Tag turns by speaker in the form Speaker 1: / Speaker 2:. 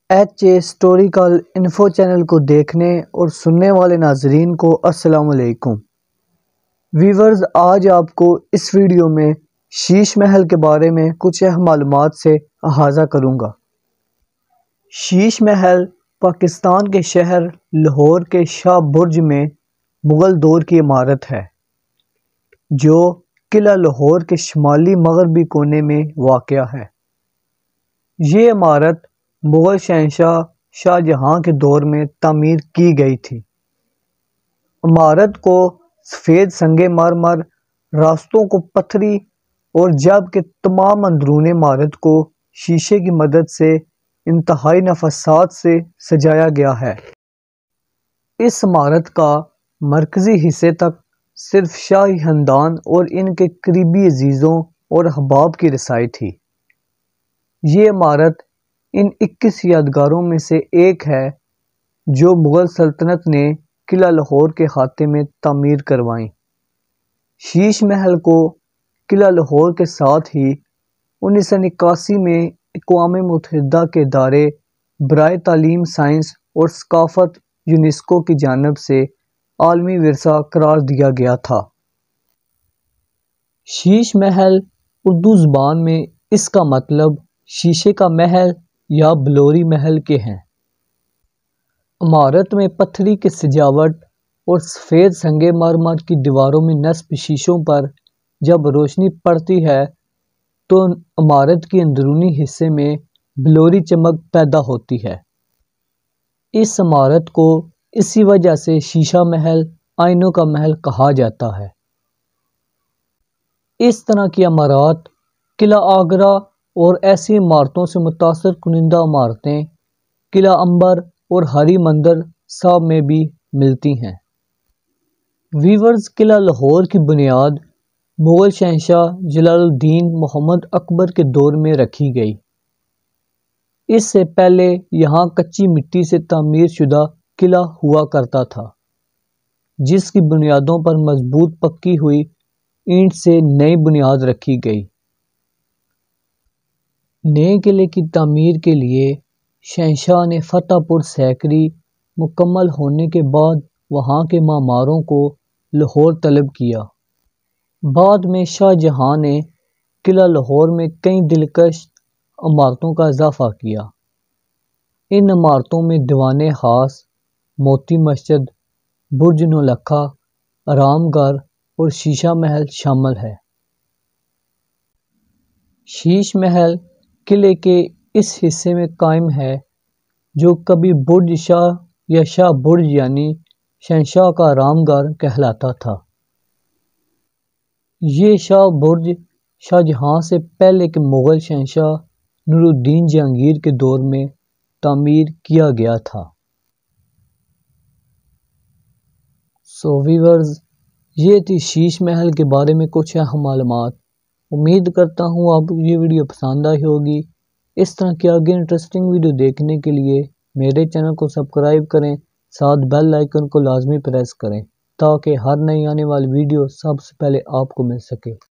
Speaker 1: H A historical info channel کو دیکھنے اور سننے والے ناظرین کو السلام علیکم ویورز، آج آپ کو اس ویڈیو میں شیش محل کے بارے میں کچھ اہم معلومات سے احاطہ کروں گا۔ شیش محل پاکستان کے شہر لاہور کے شاہ برج میں مغل دور کی عمارت ہے جو قلعہ لاہور کے شمالی مغربی کونے میں واقع ہے۔ یہ عمارت مغل شہنشاہ شاہ جہاں کے دور میں تعمیر کی گئی تھی۔ عمارت کو سفید سنگ مرمر، راستوں کو پتھری اور جبکہ تمام اندرون عمارت کو شیشے کی مدد سے انتہائی نفاذات سے سجایا گیا ہے۔ اس عمارت کا مرکزی حصے تک صرف شاہی خاندان اور ان کے قریبی عزیزوں اور احباب کی رسائی تھی۔ یہ عمارت ان 21 یادگاروں میں سے ایک ہے جو مغل سلطنت نے قلعہ لاہور کے احاطے میں تعمیر کروائیں۔ شیش محل کو قلعہ لاہور کے ساتھ ہی 1981 میں اقوام متحدہ کے ادارے برائے تعلیم، سائنس اور ثقافت یونیسکو کی جانب سے عالمی ورثہ قرار دیا گیا تھا۔ شیش محل اردو زبان میں اس کا مطلب شیشے کا محل یا بلوری محل کے ہیں۔ عمارت میں پتھری کی سجاوٹ اور سفید سنگ مرمر کی دیواروں میں نصب شیشوں پر جب روشنی پڑتی ہے تو عمارت کے اندرونی حصے میں بلوری چمک پیدا ہوتی ہے۔ اس عمارت کو اسی وجہ سے شیشہ محل، آئینوں کا محل کہا جاتا ہے۔ اس طرح کی عمارات قلعہ آگرہ اور ایسی عمارتوں سے متاثر کنندہ عمارتیں قلعہ عنبر اور ہری مندر صاحب میں بھی ملتی ہیں۔ ویورز، قلعہ لاہور کی بنیاد مغل شہنشاہ جلال الدین محمد اکبر کے دور میں رکھی گئی۔ اس سے پہلے یہاں کچی مٹی سے تعمیر شدہ قلعہ ہوا کرتا تھا جس کی بنیادوں پر مضبوط پکی ہوئی اینٹ سے نئی بنیاد رکھی گئی۔ نئے قلعے کی تعمیر کے لیے شہنشاہ نے فتح پور سیکری مکمل ہونے کے بعد وہاں کے معماروں کو لاہور طلب کیا۔ بعد میں شاہ جہاں نے قلعہ لاہور میں کئی دلکش عمارتوں کا اضافہ کیا۔ ان عمارتوں میں دیوان خاص، موتی مسجد، برج نولکھا، آرام گھر اور شیشہ محل شامل ہے۔ شیش محل قلعے کے اس حصے میں قائم ہے جو کبھی برج شاہ یا شاہ برج یعنی شہنشاہ کا آرام گھر کہلاتا تھا۔ یہ شاہ برج شاہ جہاں سے پہلے کے مغل شہنشاہ نور الدین جہانگیر کے دور میں تعمیر کیا گیا تھا۔ ویورز، یہ تھی شیش محل کے بارے میں کچھ اہم معلومات۔ امید کرتا ہوں آپ کو یہ ویڈیو پسند آئی ہوگی۔ اس طرح کی آگے انٹرسٹنگ ویڈیو دیکھنے کے لیے میرے چینل کو سبسکرائب کریں، ساتھ بیل آئیکن کو لازمی پریس کریں تاکہ ہر نئی آنے والی ویڈیو سب سے پہلے آپ کو مل سکے۔